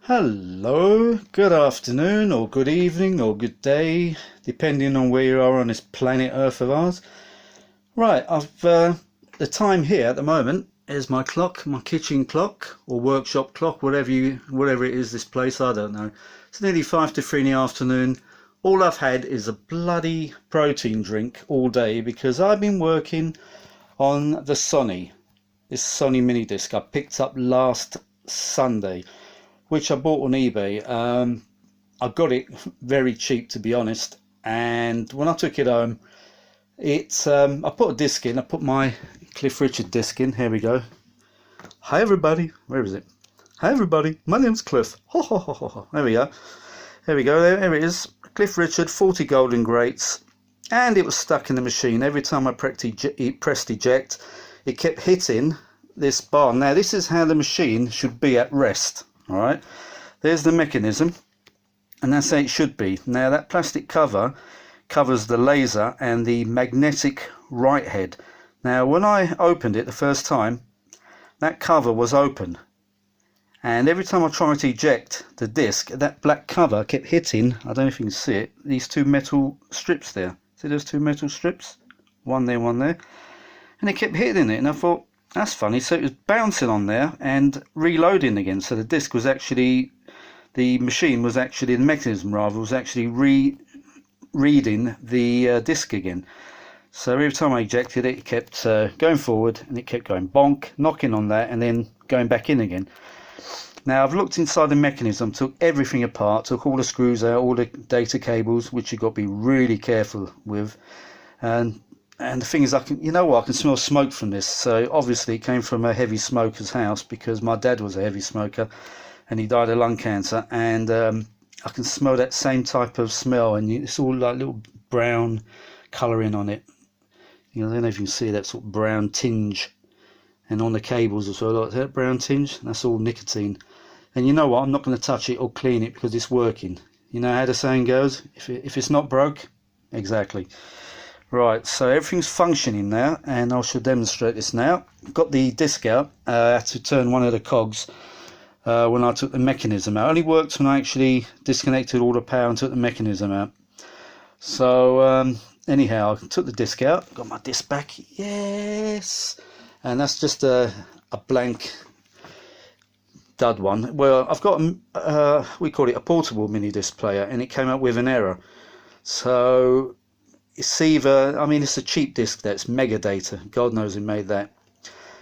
Hello, good afternoon or good evening or good day, depending on where you are on this planet Earth of ours. Right, the time here at the moment is my clock, my kitchen clock or workshop clock, whatever it is this place, I don't know. It's nearly 5 to 3 in the afternoon. All I've had is a bloody protein drink all day because I've been working on the this Sony Minidisc I picked up last Sunday, which I bought on eBay. I got it very cheap, to be honest, and when I took it home, I put a disc in. I put my Cliff Richard disc in. Here we go. Hi everybody, where is it? Hi everybody, my name's Cliff. Ho ho ho ho ho. There we go. There we go. There it is. Cliff Richard 40 golden greats, and it was stuck in the machine. Every time I pressed eject, it kept hitting this bar. Now this is how the machine should be at rest. Alright, there's the mechanism, and that's how it should be. Now that plastic cover covers the laser and the magnetic right head. Now when I opened it the first time, that cover was open, and every time I tried to eject the disc, that black cover kept hitting, I don't know if you can see it, these two metal strips there. See those two metal strips? One there, and it kept hitting it, and I thought, that's funny. So it was bouncing on there and reloading again. So the disc was actually, the mechanism rather, was actually reading the disc again. So every time I ejected it, it kept going forward, and it kept going bonk, knocking on that, and then going back in again. Now I've looked inside the mechanism, took everything apart, took all the screws out, all the data cables, which you've got to be really careful with. And the thing is, I can smell smoke from this. So obviously it came from a heavy smoker's house, because my dad was a heavy smoker and he died of lung cancer, and I can smell that same type of smell, and it's all like little brown colouring on it. I don't know if you can see that sort of brown tinge, and on the cables as well, like that brown tinge. That's all nicotine. And you know what, I'm not going to touch it or clean it because it's working. You know how the saying goes, if it's not broke, exactly. Right, so everything's functioning now, and I shall demonstrate this now. Got the disc out. I had to turn one of the cogs when I took the mechanism out. It only worked when I actually disconnected all the power and took the mechanism out. So anyhow, I took the disc out, got my disc back, yes! And that's just a blank dud one. Well, I've got we call it a portable mini disc player, and it came up with an error. So it's either, it's a cheap disc that's mega data, God knows who made that.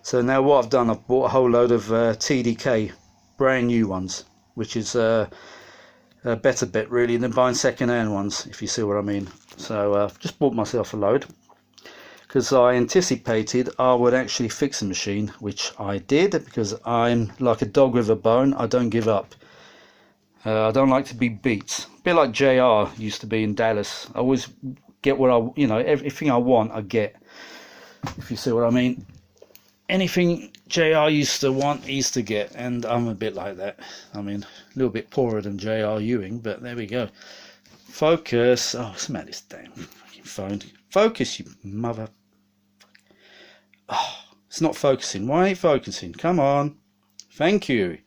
So now what I've done, I've bought a whole load of TDK, brand new ones, which is a better bet really than buying second hand ones, if you see what I mean. So I've just bought myself a load, because I anticipated I would actually fix the machine, which I did, because I'm like a dog with a bone. I don't give up. I don't like to be beat. A bit like JR used to be in Dallas. I always get what everything I want I get, if you see what I mean. Anything JR used to want, he used to get, and I'm a bit like that. A little bit poorer than JR Ewing, but there we go. Focus. Oh, smell this damn fucking phone. Focus, you mother. Oh, it's not focusing. Why ain't it focusing? Come on. Thank you.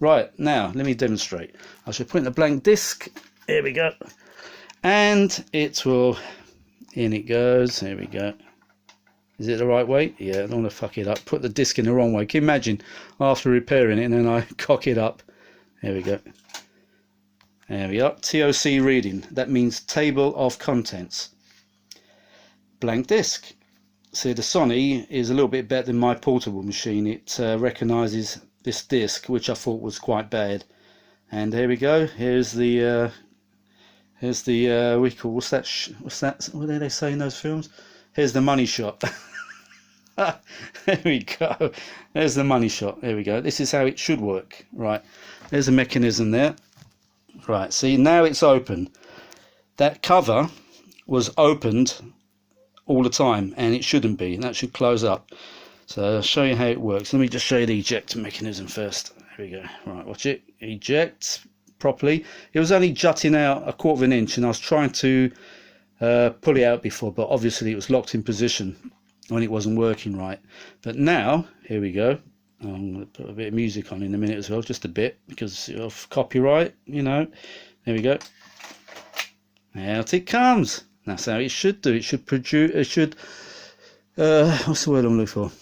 Right, now let me demonstrate. I shall put in the blank disc. Here we go. And it will, in it goes. There we go. Is it the right way? Yeah, I don't want to fuck it up. Put the disc in the wrong way. Can you imagine after repairing it and then I cock it up? There we go. There we are. TOC reading. That means table of contents. Blank disc. See, the Sony is a little bit better than my portable machine. It recognises this disc, which I thought was quite bad. And here we go. Here's the what's that? What do they say in those films? Here's the money shot. There we go. There's the money shot. There we go. This is how it should work. Right. There's a mechanism there. Right. See, now it's open. That cover was opened all the time, and it shouldn't be. That should close up. So I'll show you how it works. Let me just show you the eject mechanism first. There we go. Right. Watch it. Eject properly. It was only jutting out 1/4 of an inch, and I was trying to pull it out before, but obviously it was locked in position when it wasn't working right. But now, here we go, I'm going to put a bit of music on in a minute as well, just a bit, because of copyright, you know. There we go. Out it comes. That's how it should do. It should produce, it should, what's the word I'm looking for?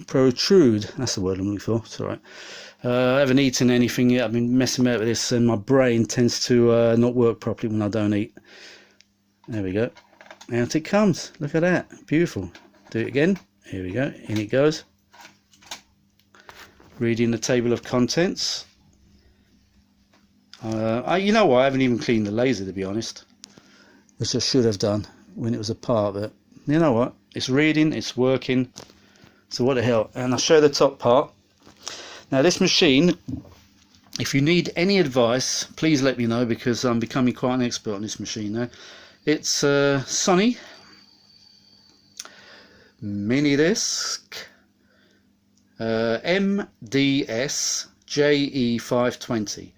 Protrude. That's the word I'm looking for. It's all right. I haven't eaten anything yet. I've been messing about with this, and my brain tends to not work properly when I don't eat. There we go. Out it comes. Look at that. Beautiful. Do it again. Here we go. In it goes. Reading the table of contents. You know what? I haven't even cleaned the laser, to be honest, which I should have done when it was apart. But you know what? It's reading. It's working. So what the hell? And I'll show the top part. Now this machine, if you need any advice, please let me know, because I'm becoming quite an expert on this machine now. It's Sony Minidisc MDS-JE520.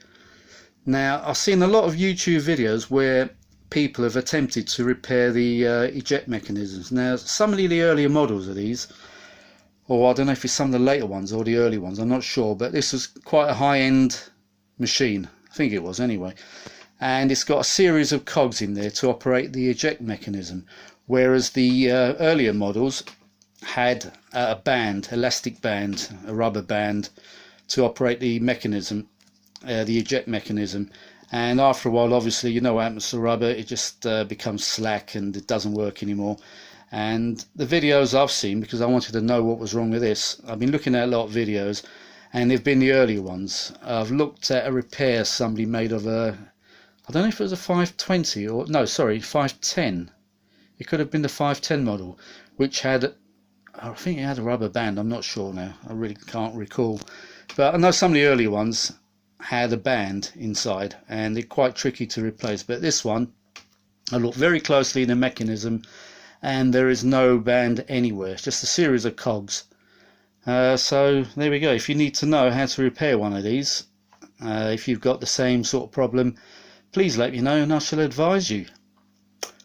Now I've seen a lot of YouTube videos where people have attempted to repair the eject mechanisms. Now some of the earlier models of these, or I don't know if it's some of the later ones or the early ones, I'm not sure, but this was quite a high-end machine, I think it was anyway, and it's got a series of cogs in there to operate the eject mechanism, whereas the earlier models had a band, elastic band, a rubber band to operate the mechanism, the eject mechanism. And after a while, obviously, you know what happens to rubber, it just becomes slack and it doesn't work anymore. And the videos I've seen, because I wanted to know what was wrong with this, I've been looking at a lot of videos, and they've been the earlier ones. I've looked at a repair somebody made of a, I don't know if it was a 520 or, no, sorry, 510. It could have been the 510 model, which had, I think it had a rubber band, I'm not sure now, I really can't recall. But I know some of the earlier ones had a band inside, and they're quite tricky to replace. But this one, I looked very closely in the mechanism, and there is no band anywhere. It's just a series of cogs. So there we go. If you need to know how to repair one of these, if you've got the same sort of problem, please let me know and I shall advise you.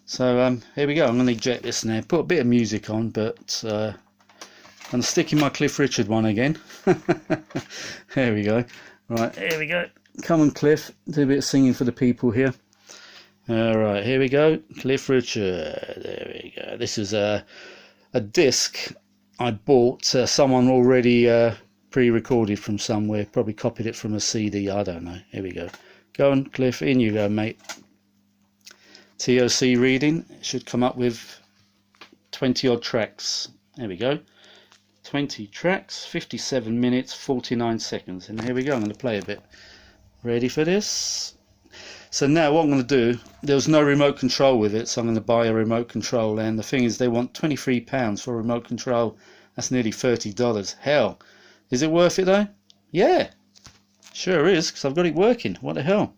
So here we go. I'm going to eject this now. Put a bit of music on, but I'm sticking my Cliff Richard one again. There we go. Right, here we go. Come on, Cliff. Do a bit of singing for the people here. Alright, here we go. Cliff Richard. There we go. This is a disc I bought. Someone already pre-recorded from somewhere. Probably copied it from a CD. I don't know. Here we go. Go on, Cliff. In you go, mate. TOC reading. It should come up with 20 odd tracks. There we go. 20 tracks, 57 minutes, 49 seconds. And here we go. I'm going to play a bit. Ready for this? So now what I'm going to do, there was no remote control with it, so I'm going to buy a remote control. And the thing is, they want £23 for a remote control. That's nearly $30. Hell, is it worth it though? Yeah, sure is, because I've got it working. What the hell?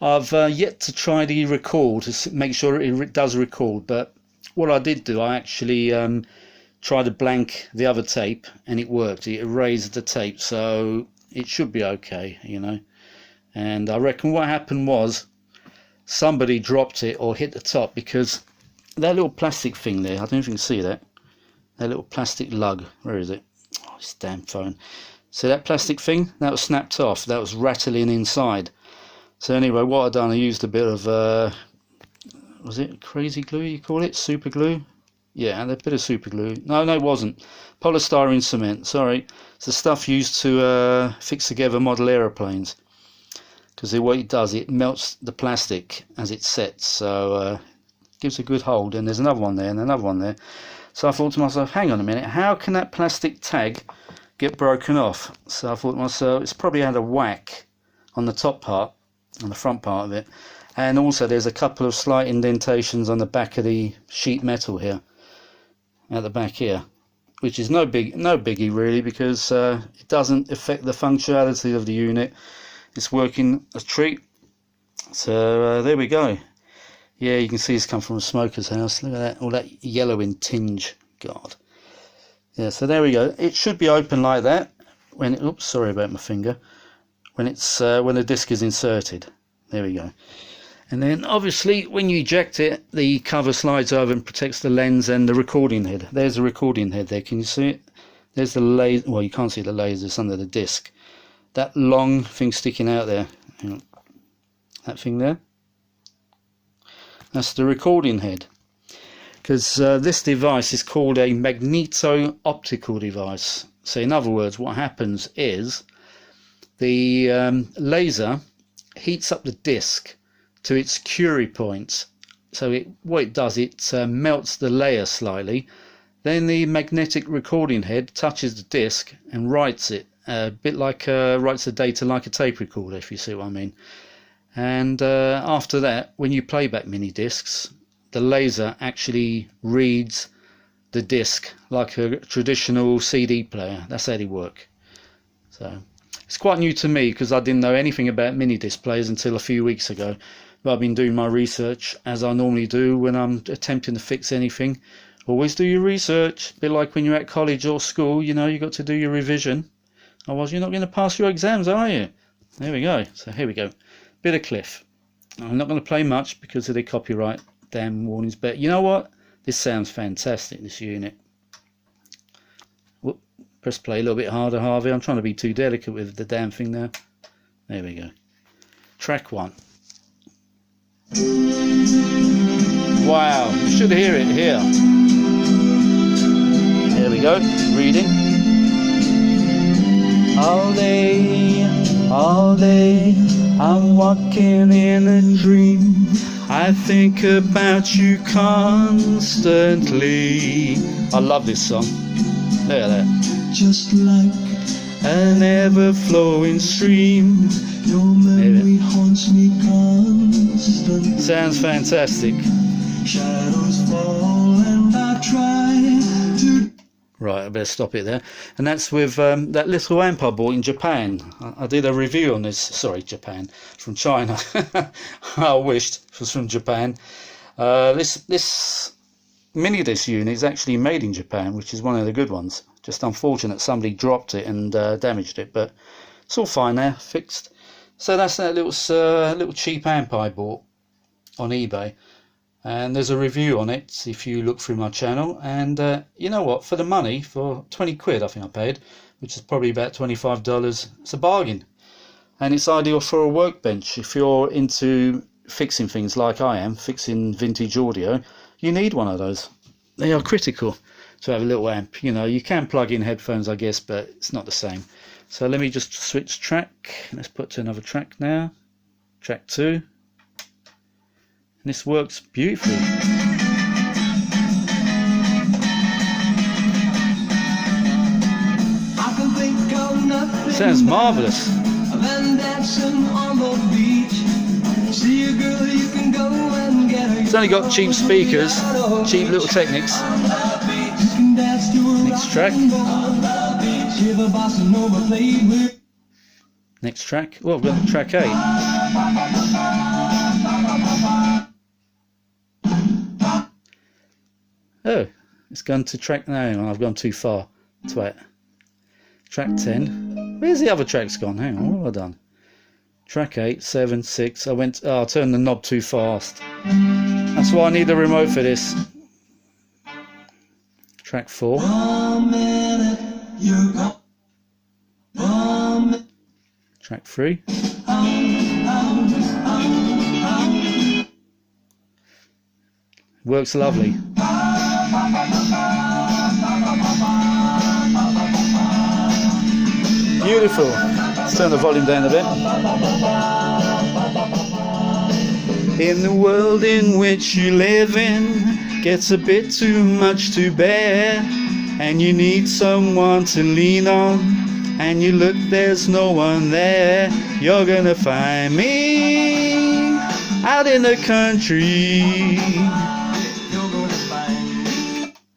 I've yet to try the record to make sure it does record, but what I did do, I actually tried to blank the other tape, and it worked. It erased the tape, so it should be okay, you know. And I reckon what happened was somebody dropped it or hit the top, because that little plastic thing there, I don't know if you can see that little plastic lug, where is it? Oh, this damn phone. So that plastic thing, that was snapped off, that was rattling inside. So anyway, what I done, I used a bit of was it crazy glue you call it? Super glue? Yeah, and a bit of super glue. No, it wasn't. Polystyrene cement, sorry. It's the stuff used to fix together model aeroplanes. Because what it does, it melts the plastic as it sets, so gives a good hold. And there's another one there and another one there. So I thought to myself, hang on a minute, how can that plastic tag get broken off? So I thought to myself, it's probably had a whack on the top part, on the front part of it. And also there's a couple of slight indentations on the back of the sheet metal here, at the back here, which is no biggie really, because it doesn't affect the functionality of the unit. It's working a treat. So there we go. Yeah, you can see it's come from a smoker's house. Look at that, all that yellowing tinge. God. Yeah, so there we go. It should be open like that when it, oops, sorry about my finger. When it's when the disc is inserted. There we go. And then obviously when you eject it, the cover slides over and protects the lens and the recording head. There's a recording head there. Can you see it? There's the laser. Well, you can't see the lasers under the disc. That long thing sticking out there. Hang on. That thing there. That's the recording head. Because this device is called a magneto-optical device. So in other words, what happens is the laser heats up the disc to its Curie point. So what it does, it melts the layer slightly. Then the magnetic recording head touches the disc and writes it, a bit like writes the data like a tape recorder, if you see what I mean. And after that, when you play back mini discs, the laser actually reads the disc like a traditional CD player. That's how they work. So it's quite new to me because I didn't know anything about mini disc players until a few weeks ago. But I've been doing my research as I normally do when I'm attempting to fix anything. Always do your research. A bit like when you're at college or school, you know, you got to do your revision. Otherwise you're not going to pass your exams, are you? There we go. So here we go. Bit of Cliff. I'm not going to play much because of the copyright damn warnings, but you know what? This sounds fantastic, this unit. Whoop, press play a little bit harder, Harvey. I'm trying to be too delicate with the damn thing there. There we go. Track 1. Wow, you should hear it here. There we go, reading. All day, I'm walking in a dream. I think about you constantly. I love this song. Look at that. Just like an ever-flowing stream, your memory haunts me constantly. Sounds fantastic. Shadows fall and I try to... Right, I better stop it there. And that's with that little amp I bought in Japan. I did a review on this. Sorry, Japan. From China. I wished it was from Japan. This Minidisc unit is actually made in Japan, which is one of the good ones. Just unfortunate somebody dropped it and damaged it, but it's all fine now, fixed. So that's that little cheap amp I bought on eBay. And there's a review on it if you look through my channel. And you know what, for the money, for 20 quid I think I paid, which is probably about $25, it's a bargain. And it's ideal for a workbench. If you're into fixing things like I am, fixing vintage audio, you need one of those. They are critical to have a little amp. You know, you can plug in headphones I guess, but it's not the same. So let me just switch track. Let's put to another track now. Track 2. And this works beautifully. Sounds marvellous. It's only got cheap speakers, cheap little Technics. Next track. Next track. Oh, I've got track 8. Oh, it's gone to track 9. I've gone too far. Twat. Track 10. Where's the other tracks gone? Hang on, what have I done? Track 8, 7, 6. I turned the knob too fast. That's why I need the remote for this. Track 4. Track 3. Works lovely. Beautiful. Let's turn the volume down a bit. In the world in which you live in, gets a bit too much to bear, and you need someone to lean on, and you look, there's no one there. You're gonna find me out in the country.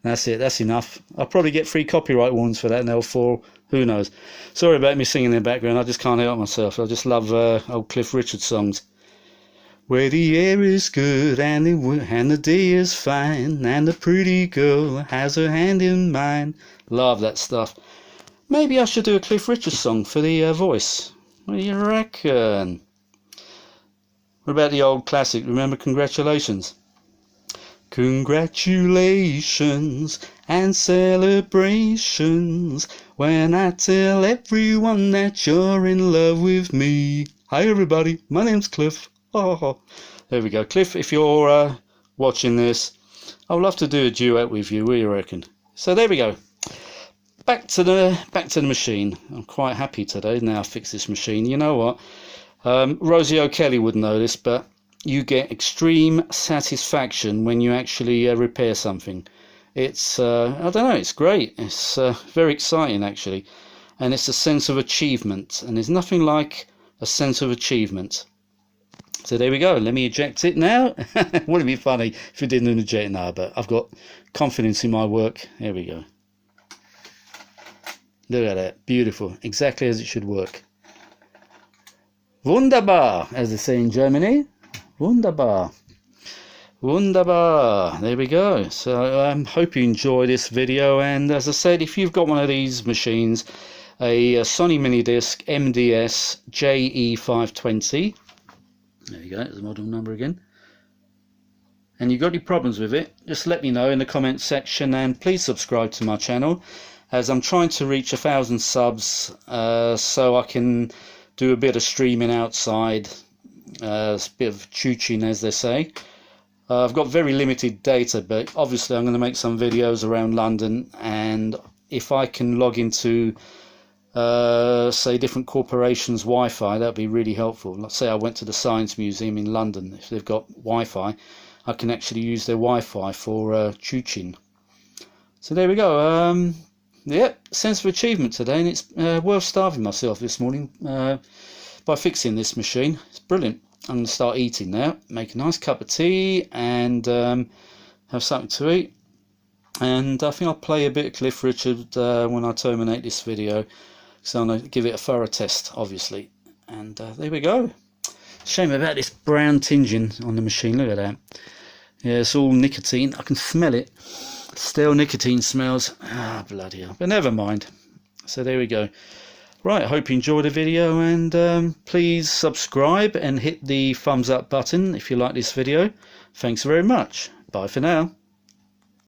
That's it, that's enough. I'll probably get 3 copyright warnings for that, and they'll fall, who knows. Sorry about me singing in the background, I just can't help myself. I just love old Cliff Richard songs. Where the air is good and the day is fine, and the pretty girl has her hand in mine. Love that stuff. Maybe I should do a Cliff Richard song for the voice. What do you reckon? What about the old classic, remember Congratulations? Congratulations and celebrations when I tell everyone that you're in love with me. Hi everybody, my name's Cliff. Oh, there we go. Cliff, if you're watching this, I'd love to do a duet with you. What do you reckon? So there we go. Back to the machine. I'm quite happy today. Now I fix this machine. You know what? Rosie O'Kelly would know this, but you get extreme satisfaction when you actually repair something. It's I don't know, it's great. It's very exciting actually, and it's a sense of achievement, and there's nothing like a sense of achievement. So there we go. Let me eject it now. Wouldn't it be funny if it didn't eject now? But I've got confidence in my work. Here we go. Look at that, beautiful, exactly as it should work. Wunderbar, as they say in Germany. Wunderbar. Wunderbar. There we go. So I hope you enjoy this video, and as I said, if you've got one of these machines, a Sony Minidisc MDS-JE520, there you go, there's the model number again, and you've got any problems with it, just let me know in the comments section, and please subscribe to my channel, as I'm trying to reach 1,000 subs, so I can do a bit of streaming outside, a bit of chooching as they say. I've got very limited data, but obviously I'm going to make some videos around London, and if I can log into say different corporations' Wi-Fi, that would be really helpful. Let's say I went to the Science Museum in London. If they've got Wi-Fi, I can actually use their Wi-Fi for chooching. So there we go. Yeah, sense of achievement today, and it's worth starving myself this morning by fixing this machine. It's brilliant. I'm going to start eating now, make a nice cup of tea, and have something to eat. And I think I'll play a bit of Cliff Richard when I terminate this video, so I'm going to give it a thorough test, obviously. And there we go. Shame about this brown tinging on the machine. Look at that. Yeah, it's all nicotine. I can smell it. Still nicotine smells. Ah, bloody hell. But never mind. So there we go. Right, I hope you enjoyed the video, and please subscribe and hit the thumbs up button if you like this video. Thanks very much. Bye for now.